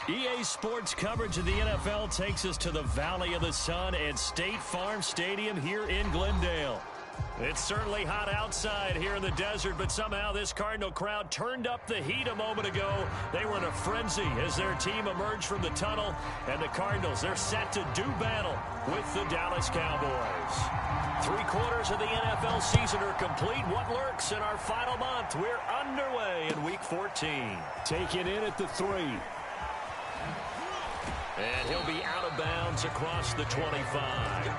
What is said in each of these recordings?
EA Sports coverage of the NFL takes us to the Valley of the Sun and State Farm Stadium here in Glendale. It's certainly hot outside here in the desert, but somehow this Cardinal crowd turned up the heat a moment ago. They were in a frenzy as their team emerged from the tunnel, and the Cardinals, they're set to do battle with the Dallas Cowboys. 3/4 of the NFL season are complete. What lurks in our final month? We're underway in Week 14. Taken in at the 3. And he'll be out of bounds across the 25.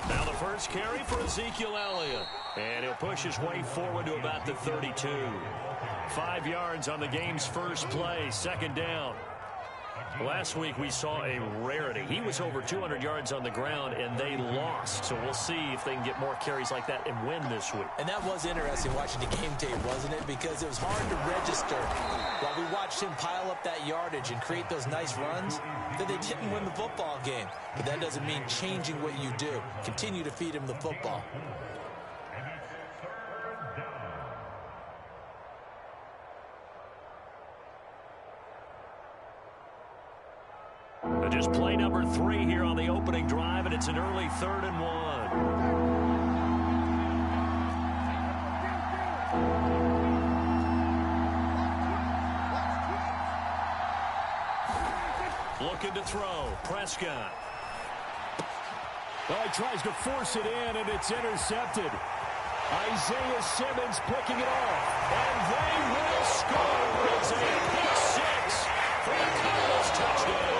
Now the first carry for Ezekiel Elliott. And he'll push his way forward to about the 32. 5 yards on the game's first play, second down. Last week we saw a rarity. He was over 200 yards on the ground, and they lost. So we'll see if they can get more carries like that and win this week. And that was interesting watching the game tape, wasn't it? Because it was hard to register while we watched him pile up that yardage and create those nice runs that they didn't win the football game. But that doesn't mean changing what you do. Continue to feed him the football. Just play number 3 here on the opening drive, and it's an early 3rd and 1. Looking to throw. Prescott. Well, he tries to force it in, and it's intercepted. Isaiah Simmons picking it off. And they will score. It's a pick 6 for the Cardinals touchdown.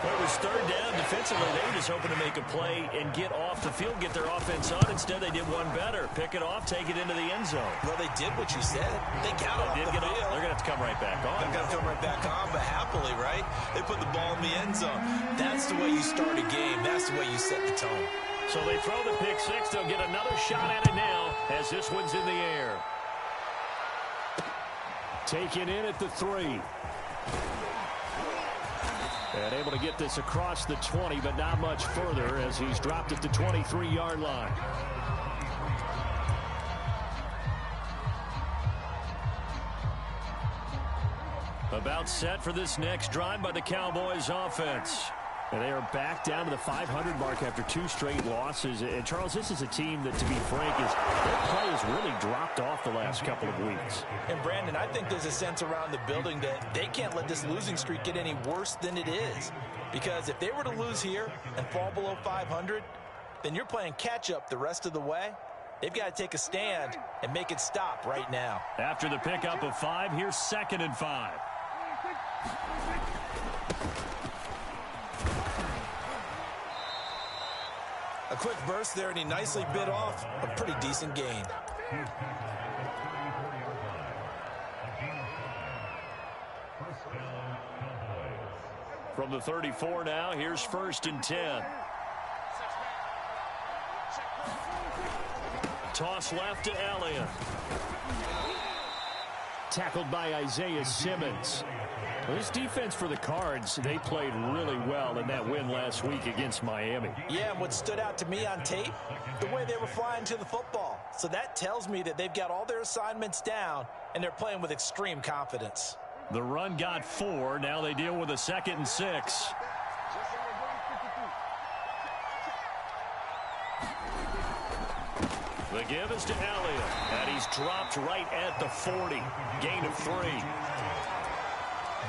It was 3rd down. Defensively, they were just hoping to make a play and get off the field, get their offense on. Instead, they did one better. Pick it off, take it into the end zone. Well, they did what you said. They got off the field. They're going to have to come right back on. They're going to come right back on, but happily, right? They put the ball in the end zone. That's the way you start a game. That's the way you set the tone. So they throw the pick 6. They'll get another shot at it now as this one's in the air. Taken in at the 3. And able to get this across the 20, but not much further as he's dropped at the 23-yard line. About set for this next drive by the Cowboys offense. And they are back down to the 500 mark after 2 straight losses. And, Charles, this is a team that, to be frank, their play has really dropped off the last couple of weeks. And, Brandon, I think there's a sense around the building that they can't let this losing streak get any worse than it is. Because if they were to lose here and fall below 500, then you're playing catch-up the rest of the way. They've got to take a stand and make it stop right now. After the pickup of 5, here's 2nd and 5. A quick burst there, and he nicely bit off a pretty decent gain. From the 34 now, here's 1st and 10. Toss left to Elliott. Tackled by Isaiah Simmons. Well, this defense for the Cards, they played really well in that win last week against Miami. Yeah, and what stood out to me on tape, the way they were flying to the football. So that tells me that they've got all their assignments down, and they're playing with extreme confidence. The run got 4. Now they deal with a 2nd and 6. The give is to Elliott, and he's dropped right at the 40. Gain of 3.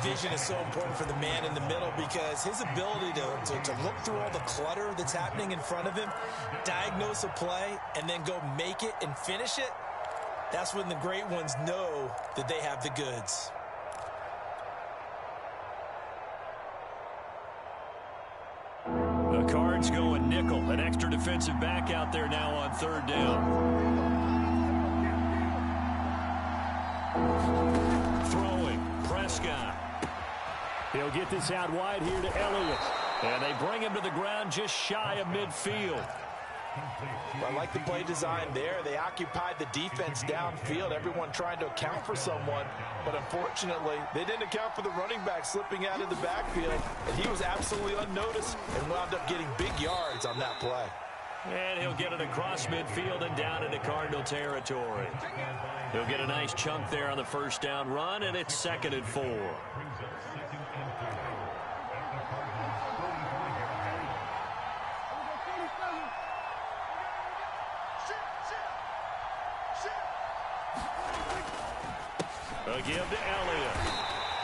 Vision is so important for the man in the middle because his ability to look through all the clutter that's happening in front of him, diagnose a play, and then go make it and finish it, that's when the great ones know that they have the goods. The Cards go a nickel, an extra defensive back out there now on 3rd down. Prescott. He'll get this out wide here to Elliott. And they bring him to the ground just shy of midfield. I like the play design there. They occupied the defense downfield, everyone trying to account for someone. But unfortunately, they didn't account for the running back slipping out of the backfield. And he was absolutely unnoticed and wound up getting big yards on that play. And he'll get it across midfield and down into Cardinal territory. He'll get a nice chunk there on the first down run, and it's 2nd and 4. A give to Elliott.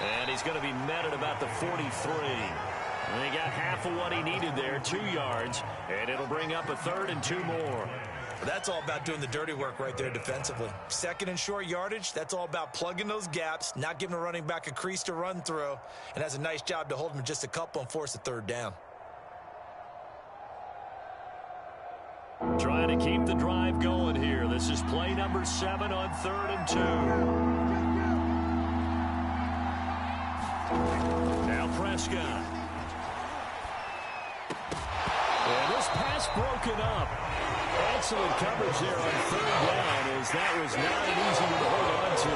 And he's going to be met at about the 43. And he got half of what he needed there, 2 yards. And it'll bring up a 3rd and 2 more. That's all about doing the dirty work right there defensively. 2nd and short yardage, that's all about plugging those gaps, not giving a running back a crease to run through, and has a nice job to hold him just a couple and force a 3rd down. Trying to keep the drive going here. This is play number 7 on 3rd and 2. Now Prescott. And this pass broken up. Excellent coverage there on 3rd down, as that was not an easy one to hold on to.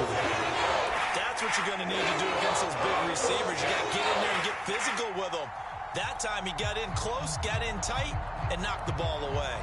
That's what you're going to need to do against those big receivers. You got to get in there and get physical with them. That time he got in close, got in tight, and knocked the ball away.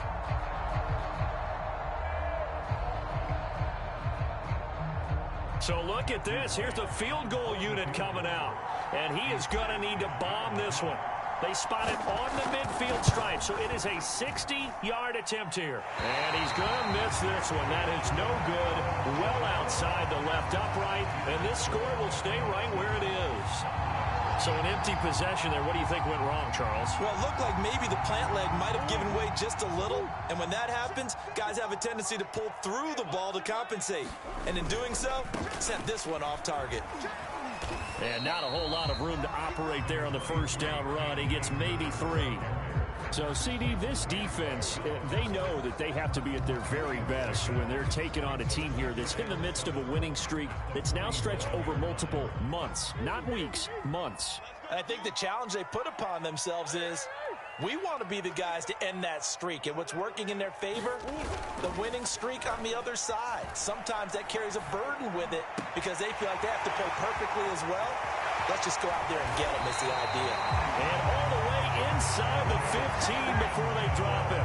So look at this. Here's the field goal unit coming out. And he is going to need to bomb this one. They spot it on the midfield stripe, so it is a 60-yard attempt here. And he's going to miss this one. That is no good. Well outside the left upright, and this score will stay right where it is. So an empty possession there. What do you think went wrong, Charles? Well, it looked like maybe the plant leg might have given way just a little, and when that happens, guys have a tendency to pull through the ball to compensate. And in doing so, sent this one off target. And not a whole lot of room to operate there on the first down run. He gets maybe 3. So, CD, this defense, they know that they have to be at their very best when they're taking on a team here that's in the midst of a winning streak that's now stretched over multiple months, not weeks, months. And I think the challenge they put upon themselves is, we want to be the guys to end that streak. And what's working in their favor? The winning streak on the other side. Sometimes that carries a burden with it because they feel like they have to play perfectly as well. Let's just go out there and get them is the idea. And all the way inside the 15 before they drop it.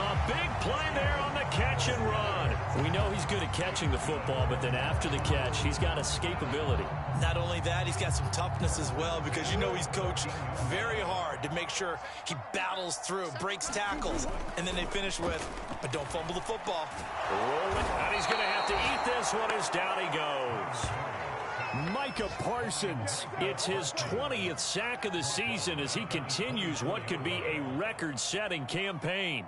A big play there on the catch and run. We know he's good at catching the football, but then after the catch, he's got escapability. Not only that, he's got some toughness as well because you know he's coached very hard to make sure he battles through, breaks tackles, and then they finish with, but don't fumble the football. Rolling, and he's going to have to eat this one as down he goes. Micah Parsons, it's his 20th sack of the season as he continues what could be a record-setting campaign.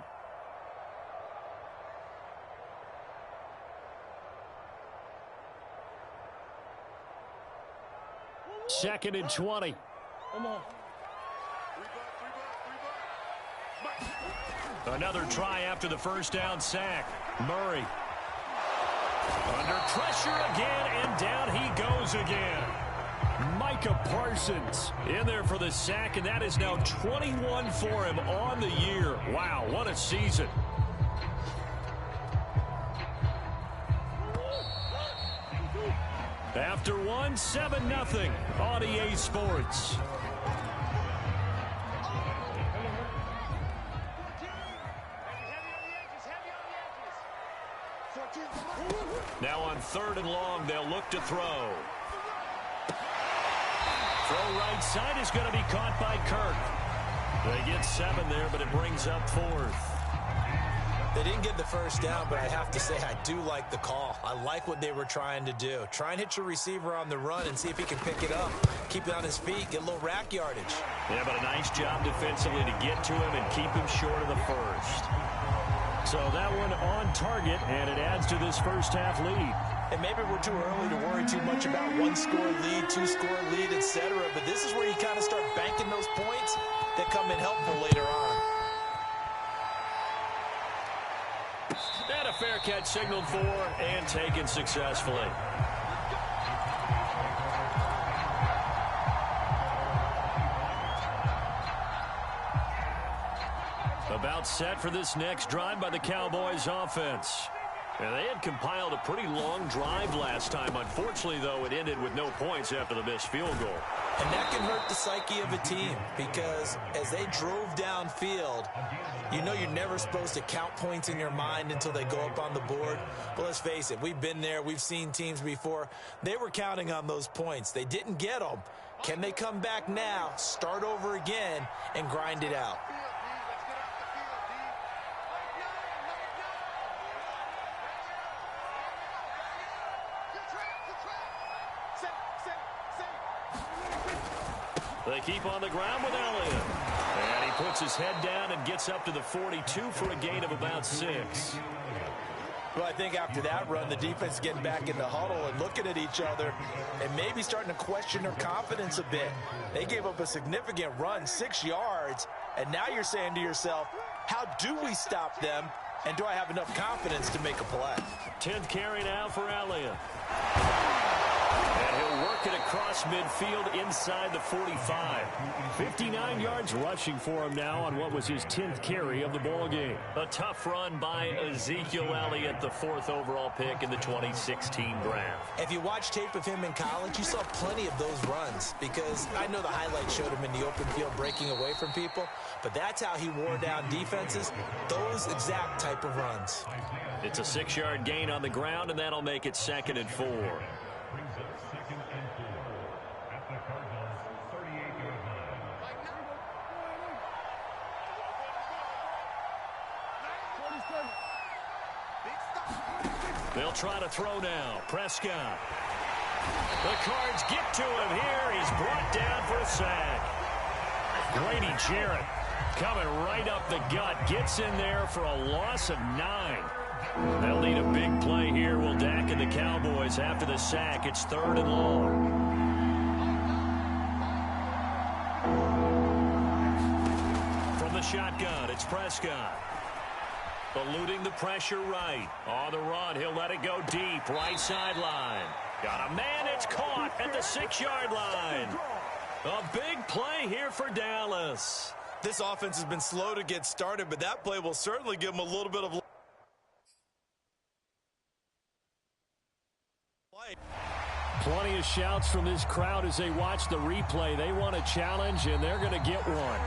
Second and 20. Come on. Another try after the first down sack. Murray. Under pressure again, and down he goes again. Micah Parsons in there for the sack, and that is now 21 for him on the year. Wow, what a season. After one, 7-0 on EA Sports. Now on 3rd and long, they'll look to throw. Throw right side is going to be caught by Kirk. They get 7 there, but it brings up 4th. They didn't get the first down, but I have to say I do like the call. I like what they were trying to do. Try and hit your receiver on the run and see if he can pick it up. Keep it on his feet, get a little rack yardage. Yeah, but a nice job defensively to get to him and keep him short of the first. So that one on target, and it adds to this first half lead. And maybe we're too early to worry too much about 1-score lead, 2-score lead, etc. But this is where you kind of start banking those points that come in helpful later on. And a fair catch signaled for and taken successfully. About set for this next drive by the Cowboys offense. And they had compiled a pretty long drive last time. Unfortunately, though, it ended with no points after the missed field goal. And that can hurt the psyche of a team because as they drove downfield, you know you're never supposed to count points in your mind until they go up on the board. But let's face it, we've been there. We've seen teams before. They were counting on those points. They didn't get them. Can they come back now, start over again, and grind it out? They keep on the ground with Elliott. And he puts his head down and gets up to the 42 for a gain of about 6. Well, I think after that run, the defense is getting back in the huddle and looking at each other and maybe starting to question their confidence a bit. They gave up a significant run, 6 yards, and now you're saying to yourself, how do we stop them, and do I have enough confidence to make a play? 10th carry now for Elliott. And he'll work it across midfield inside the 45. 59 yards rushing for him now on what was his 10th carry of the ball game. A tough run by Ezekiel Elliott, the 4th overall pick in the 2016 draft. If you watch tape of him in college, you saw plenty of those runs because I know the highlights showed him in the open field breaking away from people, but that's how he wore down defenses, those exact type of runs. It's a 6-yard gain on the ground, and that'll make it 2nd and 4. They'll try to throw now. Prescott. The Cards get to him here. He's brought down for a sack. Grady Jarrett coming right up the gut. Gets in there for a loss of 9. They'll need a big play here. Will Dak and the Cowboys after the sack. It's 3rd and long. From the shotgun, it's Prescott. Eluding the pressure right. On the run, he'll let it go deep. Right sideline. Got a man, it's caught at the 6-yard line. A big play here for Dallas. This offense has been slow to get started, but that play will certainly give them a little bit of play. Plenty of shouts from this crowd as they watch the replay. They want a challenge, and they're going to get one.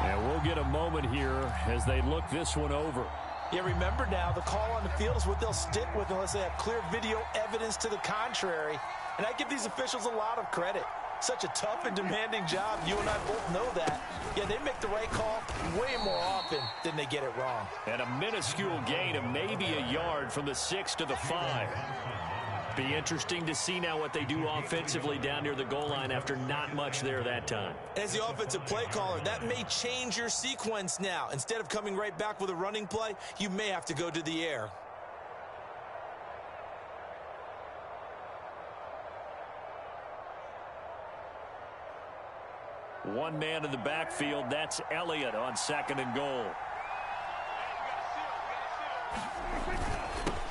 And we'll get a moment here as they look this one over. Yeah, remember now, the call on the field is what they'll stick with unless they have clear video evidence to the contrary. And I give these officials a lot of credit. Such a tough and demanding job. You and I both know that. Yeah, they make the right call way more often than they get it wrong. And a minuscule gain of maybe a yard from the 6 to the 5. Be interesting to see now what they do offensively down near the goal line after not much there that time. As the offensive play caller, that may change your sequence now. Instead of coming right back with a running play, you may have to go to the air. One man in the backfield, that's Elliott on 2nd and goal.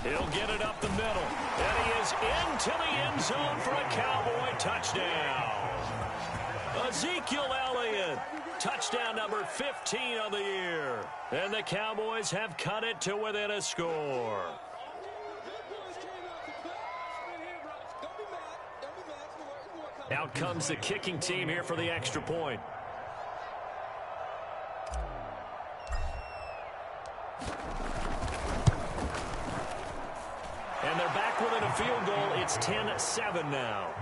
He'll get it up the middle. And he is into the end zone for a Cowboy touchdown. Ezekiel Elliott, touchdown number 15 of the year. And the Cowboys have cut it to within a score. Out comes the kicking team here for the extra point. And they're back within a field goal. It's 10-7 now.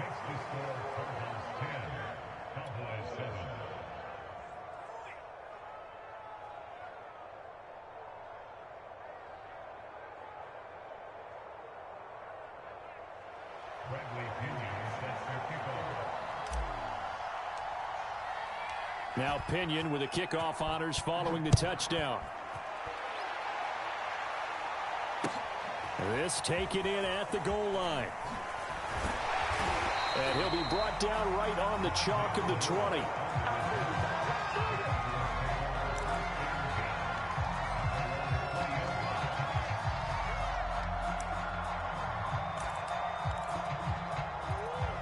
Now Pinion with the kickoff honors following the touchdown. This taken in at the goal line. And he'll be brought down right on the chalk of the 20.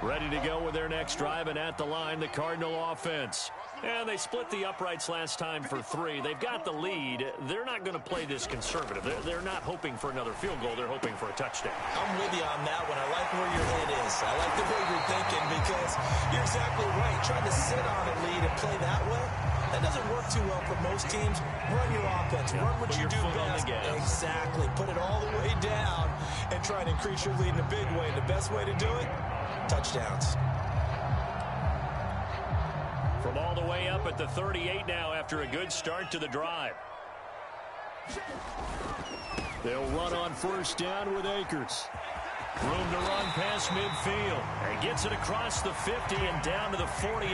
Ready to go with their next drive, and at the line, the Cardinal offense. And they split the uprights last time for 3. They've got the lead. They're not going to play this conservative. They're not hoping for another field goal. They're hoping for a touchdown. I'm with you on that one. I like where your head is. I like the way you're thinking because you're exactly right. Trying to sit on a lead and play that way, that doesn't work too well for most teams. Run your offense. Yeah, run what you do best. Exactly. Put it all the way down and try and increase your lead in a big way. And the best way to do it, touchdowns. From all the way up at the 38 now after a good start to the drive. They'll run on first down with Akers. Room to run past midfield. And gets it across the 50 and down to the 48.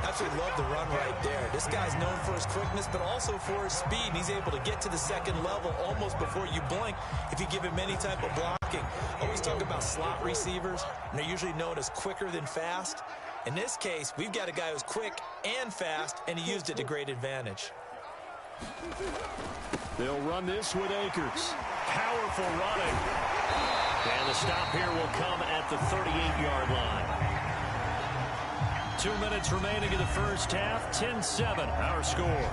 Absolutely love the run right there. This guy's known for his quickness, but also for his speed. And he's able to get to the second level almost before you blink if you give him any type of blocking. Always talk about slot receivers, and they're usually known as quicker than fast. In this case, we've got a guy who's quick and fast, and he used it to great advantage. They'll run this with Akers. Powerful running. And the stop here will come at the 38-yard line. 2 minutes remaining in the first half. 10-7, our score.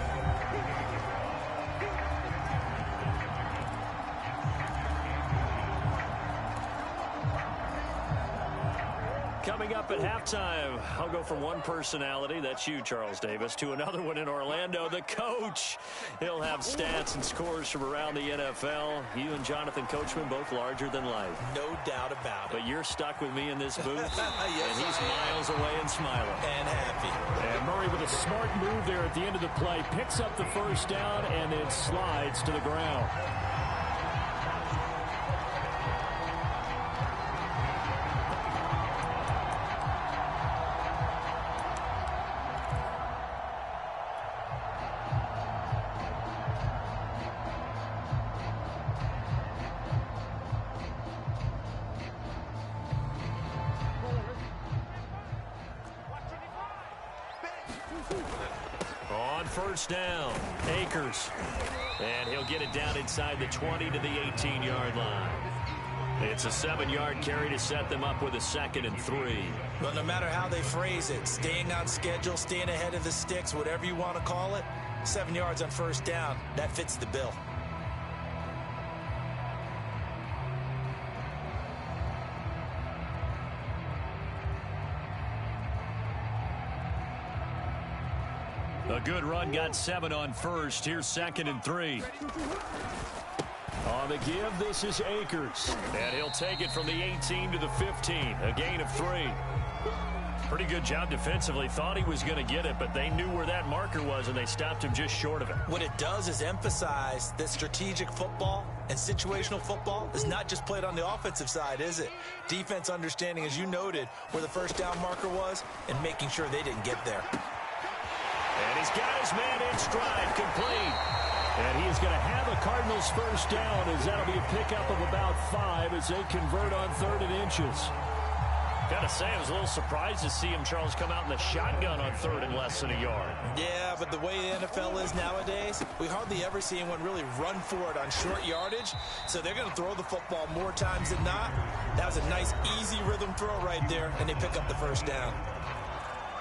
Coming up at halftime, I'll go from one personality, that's you, Charles Davis, to another one in Orlando, the coach. He'll have stats and scores from around the NFL. You and Jonathan Coachman, both larger than life. No doubt about it. But you're stuck with me in this booth, yes, and he's miles away and smiling. And happy. And Murray with a smart move there at the end of the play. Picks up the first down and then slides to the ground. On first down, Akers. And he'll get it down inside the 20 to the 18-yard line. It's a 7-yard carry to set them up with a 2nd and 3. But no matter how they phrase it, staying on schedule, staying ahead of the sticks, whatever you want to call it, 7 yards on first down, that fits the bill. A good run, got 7 on first. Here's 2nd and 3. On the give, this is Akers. And he'll take it from the 18 to the 15. A gain of 3. Pretty good job defensively. Thought he was going to get it, but they knew where that marker was, and they stopped him just short of it. What it does is emphasize that strategic football and situational football is not just played on the offensive side, is it? Defense understanding, as you noted, where the first down marker was and making sure they didn't get there. And he's got his man in stride, complete. And he is going to have a Cardinals first down, as that'll be a pickup of about 5 as they convert on 3rd and inches. Got to say, I was a little surprised to see him, Charles, come out in the shotgun on 3rd and less than a yard. Yeah, but the way the NFL is nowadays, we hardly ever see anyone really run for it on short yardage. So they're going to throw the football more times than not. That was a nice, easy rhythm throw right there, and they pick up the first down.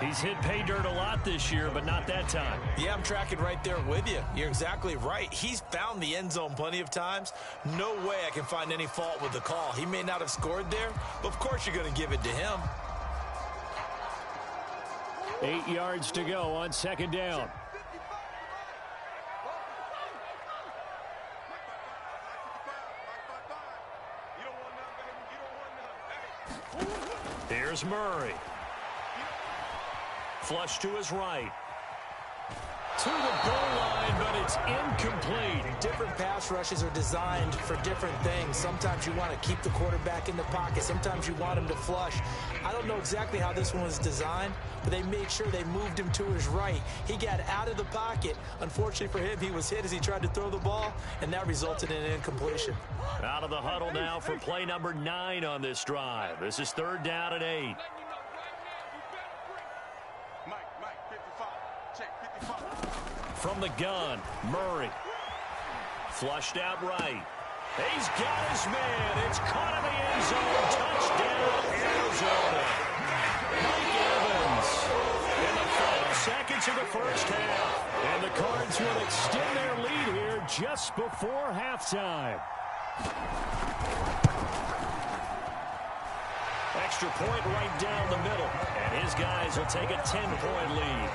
He's hit pay dirt a lot this year, but not that time. Yeah, I'm tracking right there with you. You're exactly right. He's found the end zone plenty of times. No way I can find any fault with the call. He may not have scored there, but of course you're going to give it to him. 8 yards to go on 2nd down. Here's Murray. Flush to his right. To the goal line, but it's incomplete. Different pass rushes are designed for different things. Sometimes you want to keep the quarterback in the pocket. Sometimes you want him to flush. I don't know exactly how this one was designed, but they made sure they moved him to his right. He got out of the pocket. Unfortunately for him, he was hit as he tried to throw the ball, and that resulted in an incompletion. Out of the huddle now for play number 9 on this drive. This is 3rd down and 8. From the gun, Murray. Flushed out right. He's got his man. It's caught in the end zone. Touchdown, Arizona. Mike Evans in the final into the first half. And the Cards will extend their lead here just before halftime. Extra point right down the middle. And his guys will take a 10-point lead.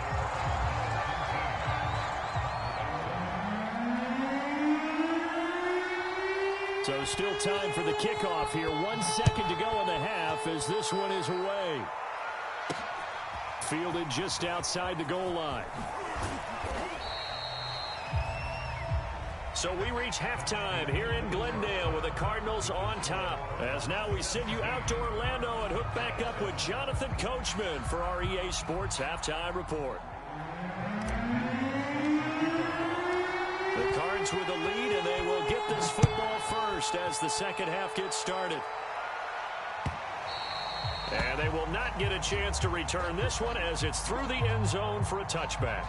So still time for the kickoff here. 1 second to go in the half as this one is away. Fielded just outside the goal line. So we reach halftime here in Glendale with the Cardinals on top. As now we send you out to Orlando and hook back up with Jonathan Coachman for our EA Sports Halftime Report. The Cards with the lead, and they will get this football first as the second half gets started. And they will not get a chance to return this one as it's through the end zone for a touchback.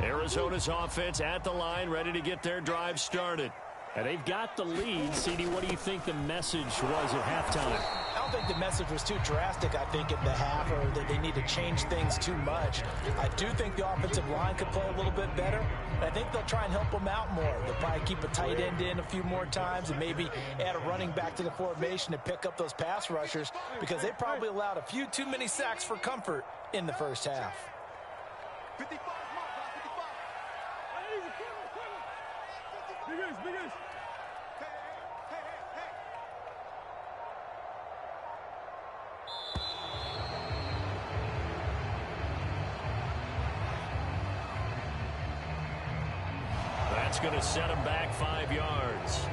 Arizona's offense at the line, ready to get their drive started. And they've got the lead. CD, what do you think the message was at halftime? I don't think the message was too drastic, I think, in the half, or that they need to change things too much. I do think the offensive line could play a little bit better. I think they'll try and help them out more. They'll probably keep a tight end in a few more times and maybe add a running back to the formation to pick up those pass rushers, because they probably allowed a few too many sacks for comfort in the first half. 55. That's going to set him back 5 yards.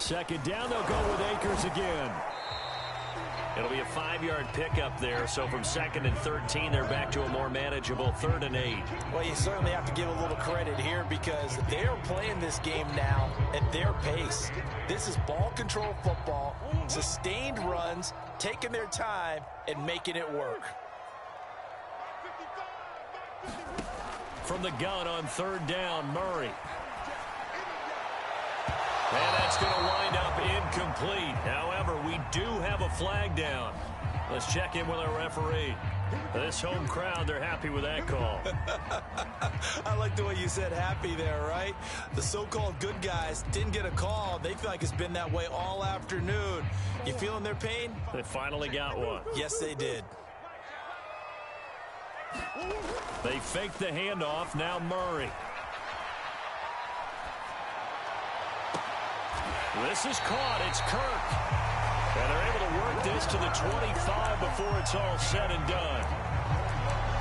Second down, they'll go with Akers again. It'll be a 5-yard pickup there, so from 2nd and 13, they're back to a more manageable 3rd and 8. Well, you certainly have to give a little credit here because they're playing this game now at their pace. This is ball control football, sustained runs, taking their time, and making it work. From the gun on 3rd down, Murray. And that's going to wind up incomplete. However, we do have a flag down. Let's check in with our referee. This home crowd, they're happy with that call. I like the way you said happy there, right? The so-called good guys didn't get a call. They feel like it's been that way all afternoon. You feeling their pain? They finally got one. Yes, they did. They faked the handoff. Now Murray. This is caught. It's Kirk. And they're able to work this to the 25 before it's all said and done.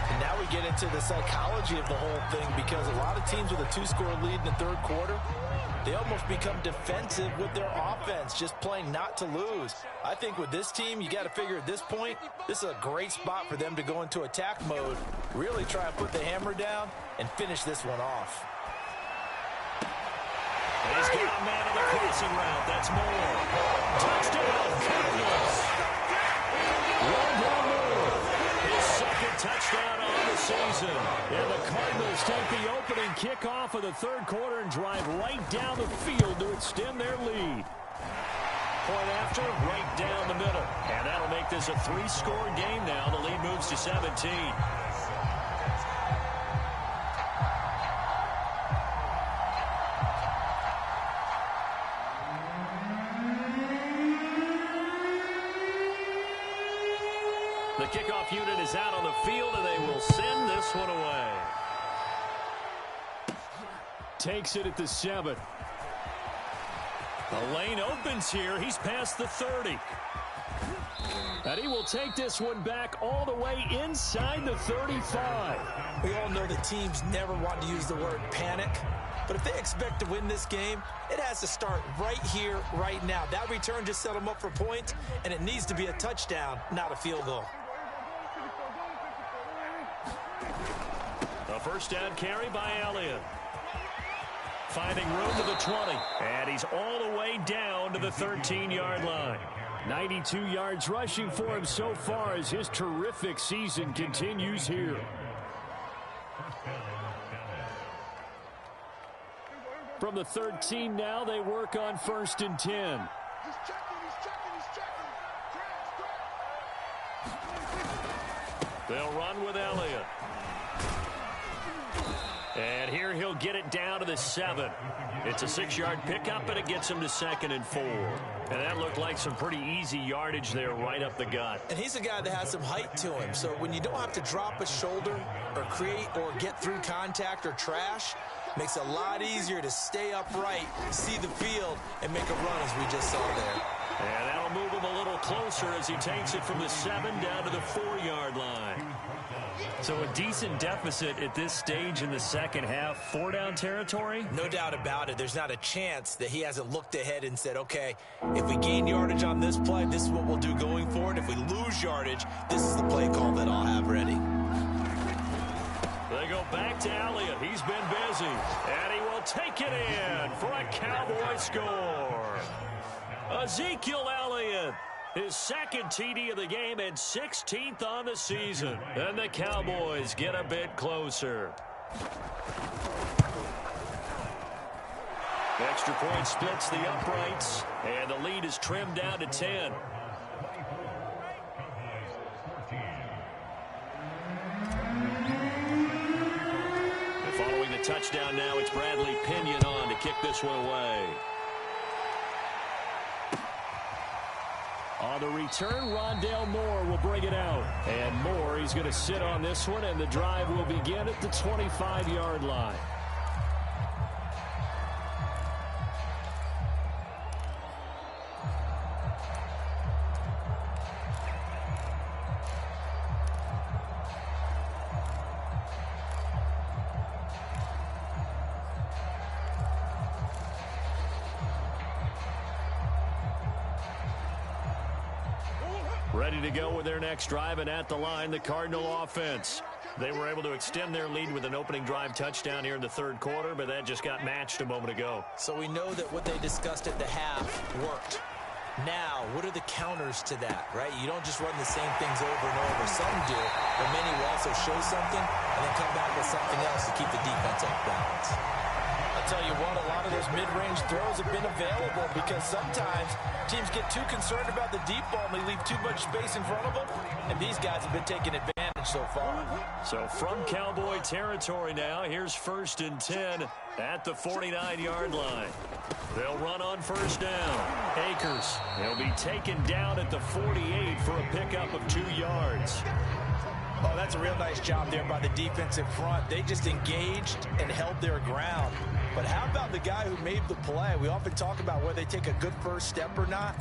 And now we get into the psychology of the whole thing, because a lot of teams with a 2-score lead in the 3rd quarter, they almost become defensive with their offense, just playing not to lose. I think with this team, you got to figure at this point, this is a great spot for them to go into attack mode, really try and put the hammer down and finish this one off. He's got a man on the crossing route. That's Moore. Touchdown, Cardinals. Rondell Moore, his 2nd touchdown on the season. And the Cardinals take the opening kickoff of the 3rd quarter and drive right down the field to extend their lead. Point after, right down the middle. And that'll make this a 3-score game now. The lead moves to 17. The kickoff unit is out on the field, and they will send this one away. Takes it at the 7. The lane opens here. He's past the 30. And he will take this one back all the way inside the 35. We all know the teams never want to use the word panic, but if they expect to win this game, it has to start right here, right now. That return just set them up for points, and it needs to be a touchdown, not a field goal. A first down carry by Elliott. Finding room to the 20. And he's all the way down to the 13-yard line. 92 yards rushing for him so far as his terrific season continues here. From the 13 now, they work on 1st and 10. They'll run with Elliott. And here he'll get it down to the 7. It's a 6-yard pickup, and it gets him to 2nd and 4. And that looked like some pretty easy yardage there right up the gut. And he's a guy that has some height to him. So when you don't have to drop a shoulder or create or get through contact or trash, makes it a lot easier to stay upright, see the field, and make a run as we just saw there. And that'll move him a little closer as he takes it from the 7 down to the 4-yard line. So a decent deficit at this stage in the second half. 4-down territory? No doubt about it. There's not a chance that he hasn't looked ahead and said, okay, if we gain yardage on this play, this is what we'll do going forward. If we lose yardage, this is the play call that I'll have ready. They go back to Elliott. He's been busy. And he will take it in for a Cowboy score. Ezekiel Elliott. His second TD of the game and 16th on the season. And the Cowboys get a bit closer. Extra point splits the uprights. And the lead is trimmed down to 10. And following the touchdown now, it's Bradley Pinion on to kick this one away. On the return, Rondale Moore will bring it out. And Moore, he's going to sit on this one, and the drive will begin at the 25-yard line. Ready to go with their next drive, and at the line, the Cardinal offense. They were able to extend their lead with an opening drive touchdown here in the third quarter, but that just got matched a moment ago. So we know that what they discussed at the half worked. Now, what are the counters to that, right? You don't just run the same things over and over. Some do, but many will also show something and then come back with something else to keep the defense off balance. I'll tell you what, a lot of those mid-range throws have been available because sometimes teams get too concerned about the deep ball and they leave too much space in front of them, and these guys have been taking advantage so far. So from Cowboy territory now, here's 1st and 10 at the 49-yard line. They'll run on 1st down. Akers, he'll be taken down at the 48 for a pickup of 2 yards. Oh, that's a real nice job there by the defensive front. They just engaged and held their ground. But how about the guy who made the play? We often talk about whether they take a good first step or not.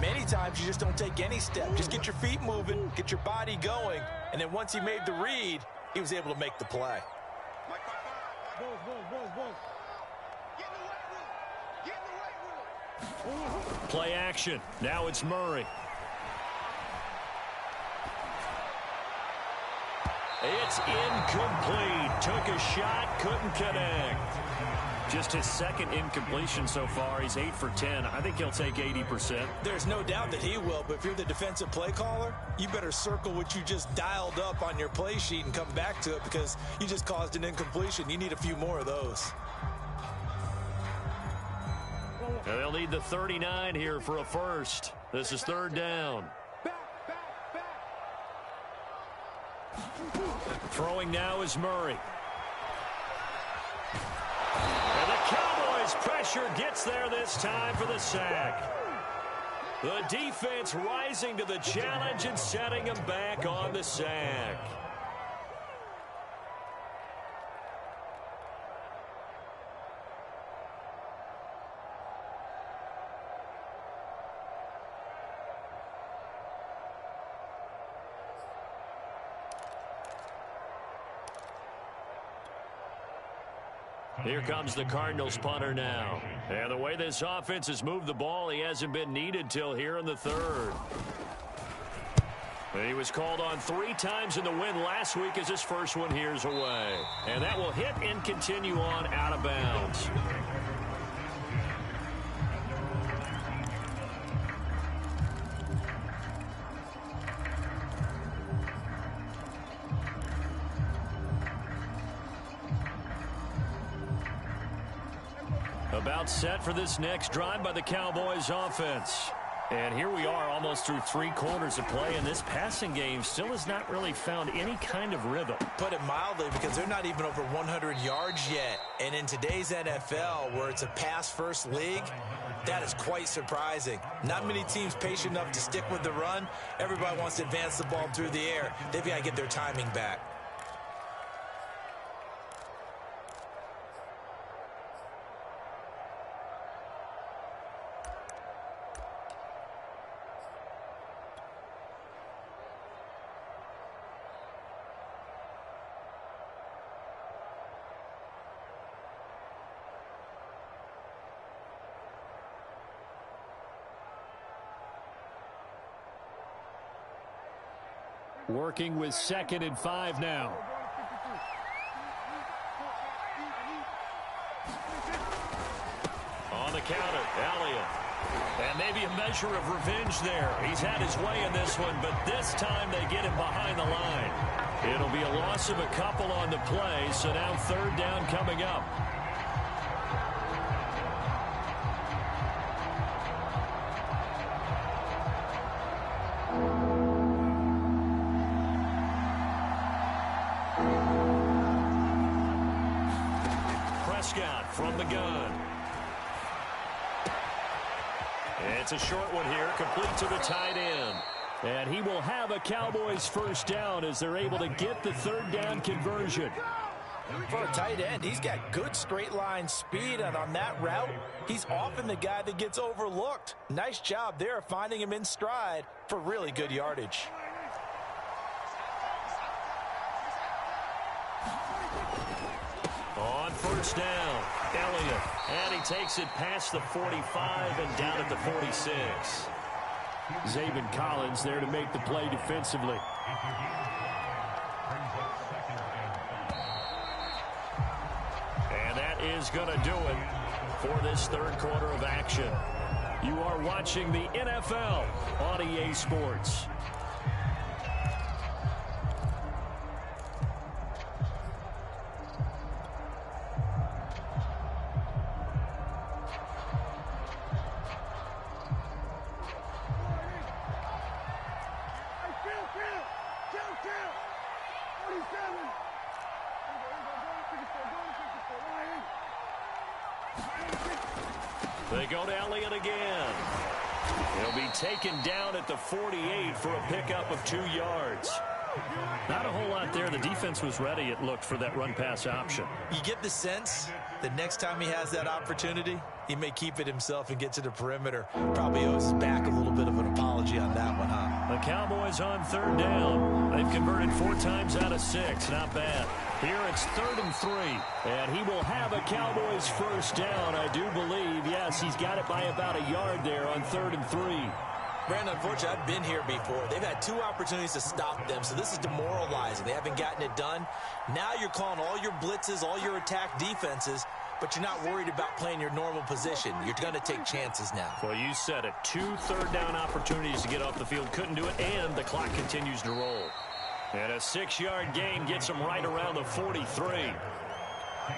Many times you just don't take any step. Just get your feet moving, get your body going, and then once he made the read, he was able to make the play. Play action. Now it's Murray. It's incomplete. Took a shot, couldn't connect. Just his second incompletion so far. He's 8 for 10. I think he'll take 80%. There's no doubt that he will, but if you're the defensive play caller, you better circle what you just dialed up on your play sheet and come back to it because you just caused an incompletion. You need a few more of those. And they'll need the 39 here for a first. This is 3rd down. Throwing now is Murray. And the Cowboys pressure gets there this time for the sack. The defense rising to the challenge and setting him back on the sack. Here comes the Cardinals punter now. And the way this offense has moved the ball, he hasn't been needed till here in the third. He was called on 3 times in the win last week as his first one here's away. And that will hit and continue on out of bounds. About set for this next drive by the Cowboys offense. And here we are almost through 3 quarters of play, and this passing game still has not really found any kind of rhythm. Put it mildly, because they're not even over 100 yards yet. And in today's NFL, where it's a pass-first league, that is quite surprising. Not many teams patient enough to stick with the run. Everybody wants to advance the ball through the air. They've got to get their timing back. Working with 2nd and 5 now. On the counter, Elliott. And maybe a measure of revenge there. He's had his way in this one, but this time they get him behind the line. It'll be a loss of a couple on the play, so now 3rd down coming up. From the gun. It's a short one here, complete to the tight end. And he will have a Cowboys first down as they're able to get the 3rd down conversion. For a tight end, he's got good straight line speed, and on that route, he's often the guy that gets overlooked. Nice job there finding him in stride for really good yardage. On 1st down, Elliott. And he takes it past the 45 and down at the 46. Zaven Collins there to make the play defensively. And that is going to do it for this 3rd quarter of action. You are watching the NFL on EA Sports. They go to Elliott again. He'll be taken down at the 48 for a pickup of 2 yards. Not a whole lot there. The defense was ready, it looked, for that run-pass option. You get the sense that next time he has that opportunity, he may keep it himself and get to the perimeter. Probably owes his back a little bit of an apology on that one, huh? The Cowboys on 3rd down. They've converted 4 times out of 6. Not bad. Here it's 3rd and 3. And he will have a Cowboys first down, I do believe. Yes, he's got it by about a yard there on 3rd and 3. Brandon, unfortunately, I've been here before. They've had 2 opportunities to stop them, so this is demoralizing. They haven't gotten it done. Now you're calling all your blitzes, all your attack defenses, but you're not worried about playing your normal position. You're going to take chances now. Well, you said it. 2 3rd down opportunities to get off the field. Couldn't do it, and the clock continues to roll. And a 6-yard gain gets him right around the 43.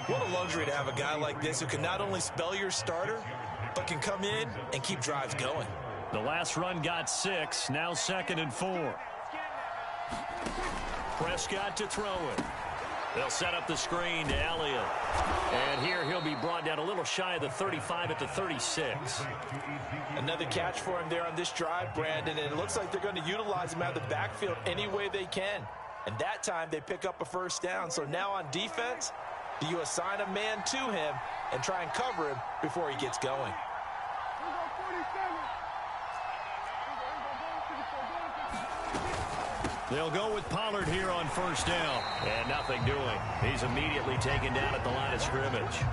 What a luxury to have a guy like this who can not only spell your starter, but can come in and keep drives going. The last run got 6, now 2nd and 4. Prescott to throw it. They'll set up the screen to Elliott. And here he'll be brought down a little shy of the 35 at the 36. Another catch for him there on this drive, Brandon, and it looks like they're going to utilize him out of the backfield any way they can. And that time they pick up a first down. So now on defense, do you assign a man to him and try and cover him before he gets going? They'll go with Pollard here on first down. And nothing doing. He's immediately taken down at the line of scrimmage.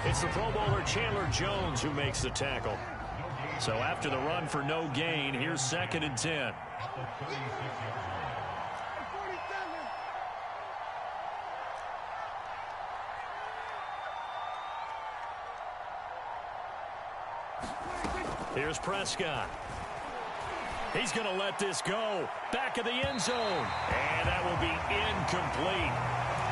It's the Pro Bowler Chandler Jones who makes the tackle. So after the run for no gain, here's 2nd and 10. Here's Prescott. He's going to let this go. Back of the end zone. And that will be incomplete.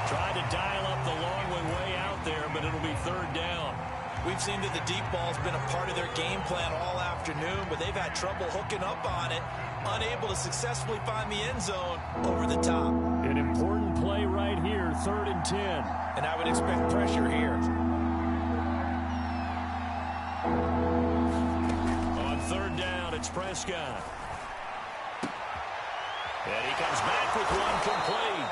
Tried to dial up the long way out there, but it'll be 3rd down. We've seen that the deep ball's been a part of their game plan all afternoon, but they've had trouble hooking up on it, unable to successfully find the end zone over the top. An important play right here, 3rd and 10. And I would expect pressure here. On 3rd down, it's Prescott. And he comes back with one complete.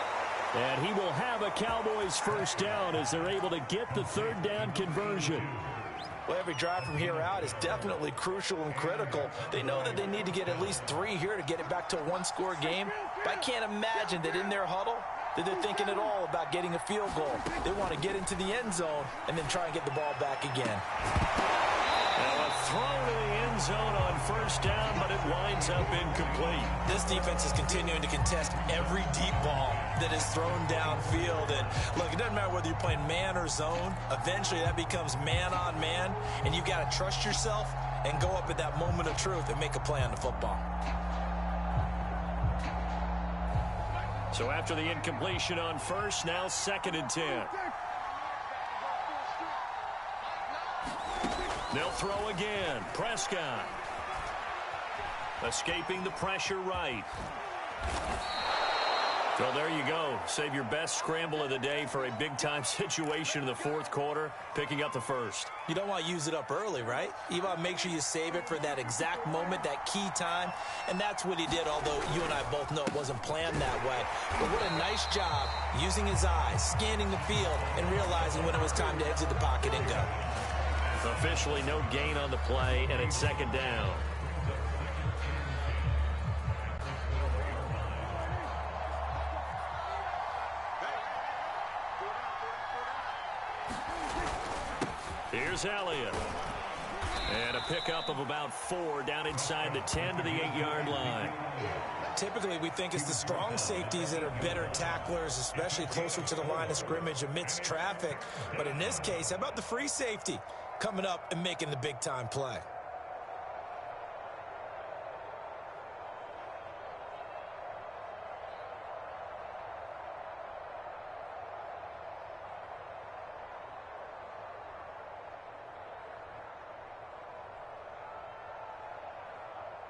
And he will have a Cowboys first down as they're able to get the 3rd down conversion. Well, every drive from here out is definitely crucial and critical. They know that they need to get at least 3 here to get it back to a one-score game. But I can't imagine that in their huddle that they're thinking at all about getting a field goal. They want to get into the end zone and then try and get the ball back again. Now a throw to the end zone on first down, but it winds up incomplete. This defense is continuing to contest every deep ball that is thrown downfield. And look, it doesn't matter whether you're playing man or zone. Eventually that becomes man on man, and you've got to trust yourself and go up at that moment of truth and make a play on the football. So after the incompletion on first, now 2nd and 10. They'll throw again. Prescott. Escaping the pressure right. So there you go. Save your best scramble of the day for a big-time situation in the 4th quarter, picking up the first. You don't want to use it up early, right? You want to make sure you save it for that exact moment, that key time. And that's what he did, although you and I both know it wasn't planned that way. But what a nice job using his eyes, scanning the field, and realizing when it was time to exit the pocket and go. Officially no gain on the play, and it's 2nd down. Here's Elliott. And a pickup of about 4 down inside the 10 to the 8-yard line. Typically, we think it's the strong safeties that are better tacklers, especially closer to the line of scrimmage amidst traffic. But in this case, how about the free safety coming up and making the big-time play?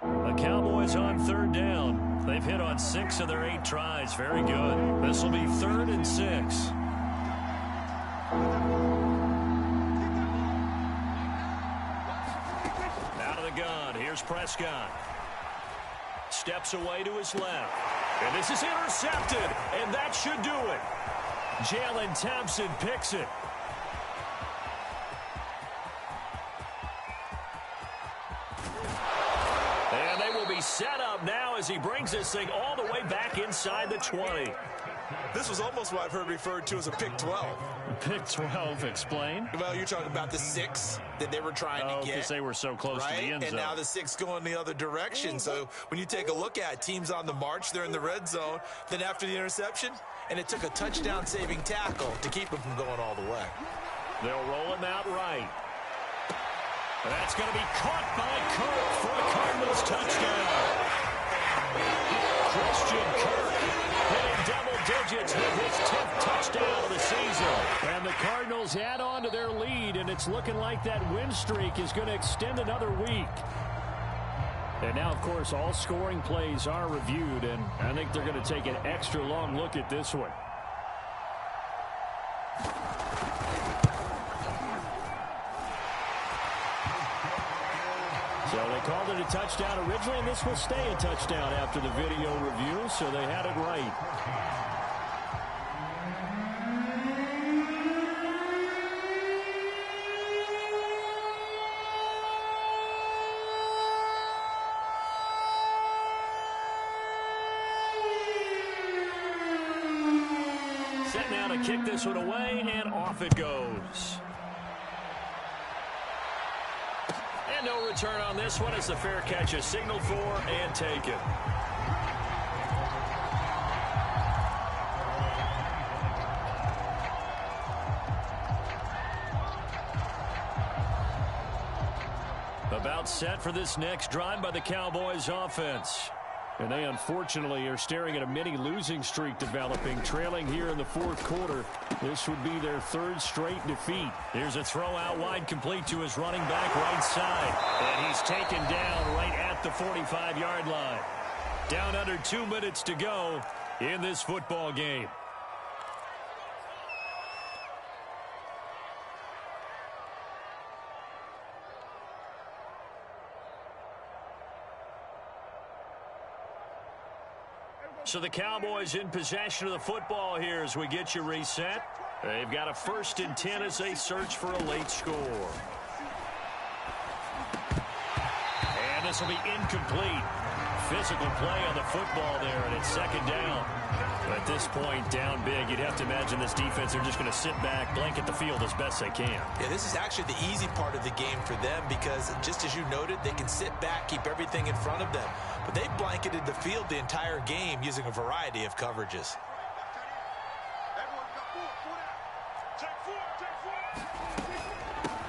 The Cowboys on 3rd down. They've hit on 6 of their 8 tries. Very good. This will be 3rd and 6. Out of the gun. Here's Prescott. Steps away to his left. And this is intercepted. And that should do it. Jalen Thompson picks it. And they will be set up now as he brings this thing all the way back inside the 20. This was almost what I've heard referred to as a pick 12. Pick 12, explain. Well, you're talking about the 6 that they were trying to get. Because they were so close right? to the end zone. And now the 6 going the other direction. So when you take a look at teams on the march, they're in the red zone. Then after the interception, and it took a touchdown-saving tackle to keep him from going all the way. They'll roll him out right. That's going to be caught by Kirk for a Cardinals touchdown. Christian Kirk hitting double digits with his 10th touchdown of the season. And the Cardinals add on to their lead, and it's looking like that win streak is going to extend another week. And now, of course, all scoring plays are reviewed, and I think they're going to take an extra long look at this one. So they called it a touchdown originally, and this will stay a touchdown after the video review, so they had it right. set now to kick this one away, and off it goes. And no return on this one as the fair catch is signaled for and taken. About set for this next drive by the Cowboys offense. And they unfortunately are staring at a mini losing streak developing, trailing here in the fourth quarter. This would be their third straight defeat. Here's a throw out wide, complete to his running back right side. And he's taken down right at the 45-yard line. Down under 2 minutes to go in this football game. So the Cowboys in possession of the football here as we get you reset. They've got a 1st and 10 as they search for a late score. And this will be incomplete. Physical play on the football there, and it's 2nd down. But at this point, down big, you'd have to imagine this defense, they're just going to sit back, blanket the field as best they can. Yeah, this is actually the easy part of the game for them because, just as you noted, they can sit back, keep everything in front of them. But they blanketed the field the entire game using a variety of coverages.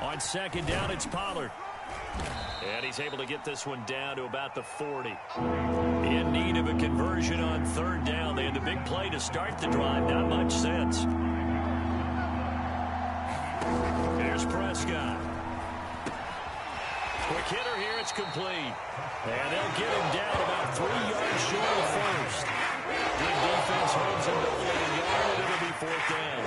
On 2nd down, it's Pollard. And he's able to get this one down to about the 40. In need of a conversion on 3rd down. They had the big play to start the drive. Not much sense. Here's Prescott. Quick hitter here. It's complete. And they'll get him down about 3 yards short of first. Good defense holds him to 40 yards, and it'll be 4th down.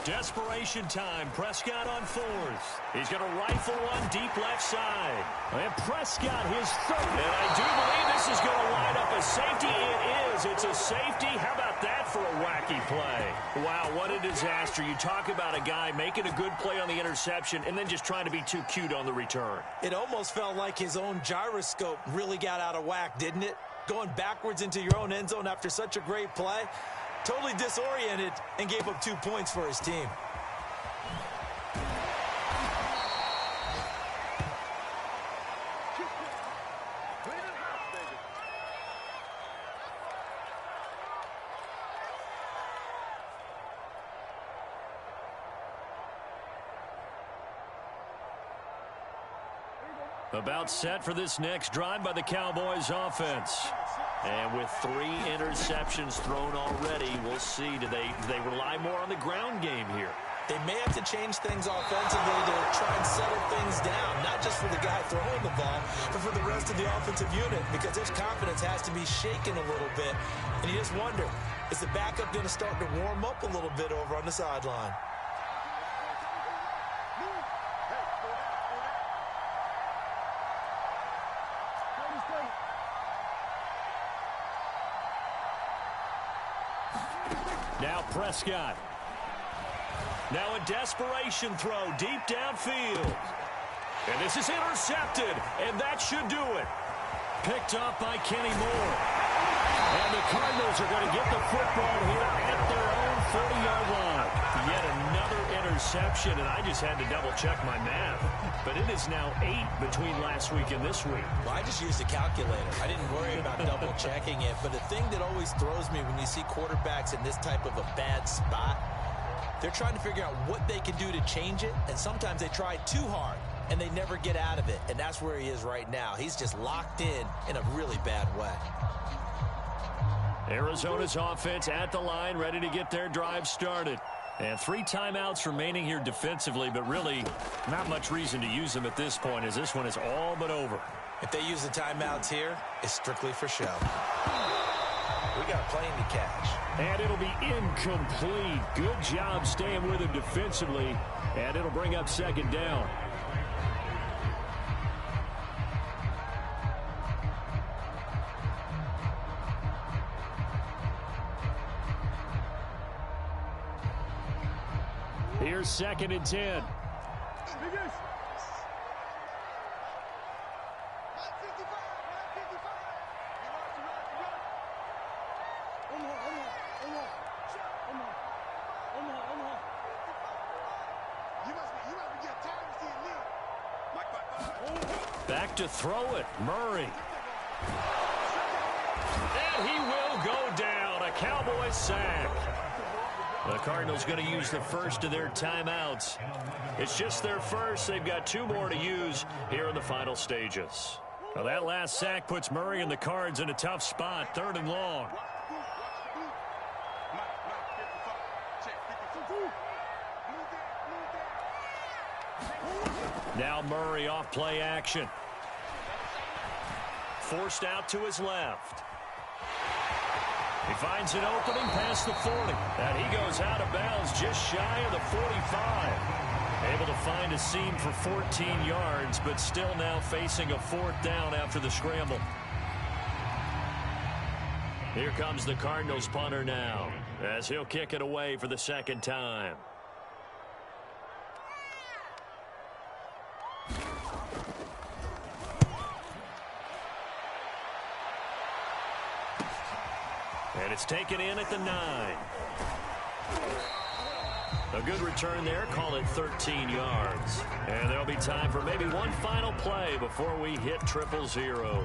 Desperation time. Prescott on 4th. He's going to rifle one deep left side. And Prescott, his 3rd. And I do believe this is going to line up a safety. It is. It's a safety. How about that for a wacky play? Wow, what a disaster. You talk about a guy making a good play on the interception and then just trying to be too cute on the return. It almost felt like his own gyroscope really got out of whack, didn't it? Going backwards into your own end zone after such a great play. Totally disoriented and gave up 2 points for his team. About set for this next drive by the Cowboys offense. And with 3 interceptions thrown already, we'll see. Do they rely more on the ground game here? They may have to change things offensively to try and settle things down, not just for the guy throwing the ball, but for the rest of the offensive unit, because his confidence has to be shaken a little bit. And you just wonder, is the backup going to start to warm up a little bit over on the sideline? Now Prescott. Now a desperation throw deep downfield. And this is intercepted, and that should do it. Picked up by Kenny Moore. And the Cardinals are going to get the football here at their own 40-yard line. Yet another interception, and I just had to double-check my math. But it is now 8 between last week and this week. Well, I just used a calculator. I didn't worry about double-checking it. But the thing that always throws me when you see quarterbacks in this type of a bad spot, they're trying to figure out what they can do to change it, and sometimes they try too hard, and they never get out of it. And that's where he is right now. He's just locked in a really bad way. Arizona's offense at the line, ready to get their drive started. And 3 timeouts remaining here defensively, but really not much reason to use them at this point, as this one is all but over. If they use the timeouts here, it's strictly for show. We got a plane to catch. And it'll be incomplete. Good job staying with him defensively. And it'll bring up 2nd down. Here's 2nd and 10. back to throw it. Murray. And he will go down. A Cowboys sack. The Cardinals going to use the first of their timeouts. It's just their first. They've got 2 more to use here in the final stages. Well, that last sack puts Murray and the Cards in a tough spot. 3rd and long. Now Murray off play action. Forced out to his left. He finds an opening past the 40. And he goes out of bounds just shy of the 45. Able to find a seam for 14 yards, but still now facing a 4th down after the scramble. Here comes the Cardinals punter now, as he'll kick it away for the 2nd time. And it's taken in at the 9. A good return there. Call it 13 yards. And there'll be time for maybe one final play before we hit triple zeros.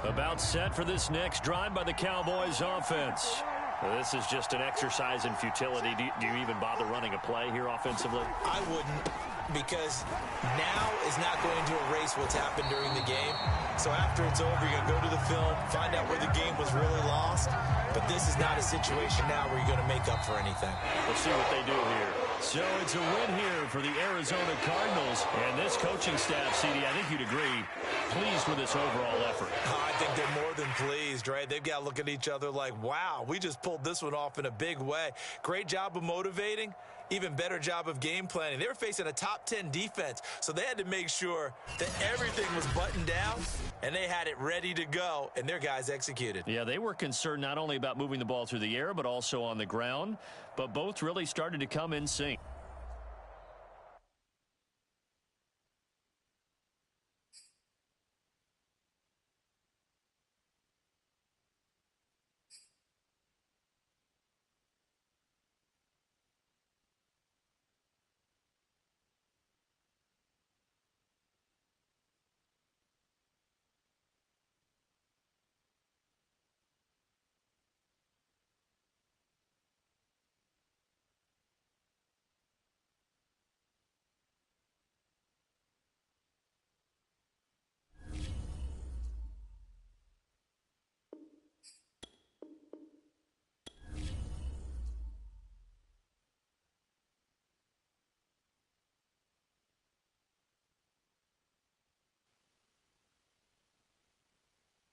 About set for this next drive by the Cowboys offense. Well, this is just an exercise in futility. Do you even bother running a play here offensively? I wouldn't, because now is not going to erase what's happened during the game. So after it's over, you're going to go to the film, find out where the game was really lost. But this is not a situation now where you're going to make up for anything. We'll see what they do here. So it's a win here for the Arizona Cardinals. And this coaching staff, CD, I think you'd agree, pleased with this overall effort. I think they're more than pleased, right? They've got to look at each other like, wow, we just pulled this one off in a big way. Great job of motivating. Even better job of game planning. They were facing a top 10 defense, so they had to make sure that everything was buttoned down, and they had it ready to go, and their guys executed. Yeah, they were concerned not only about moving the ball through the air, but also on the ground, but both really started to come in sync.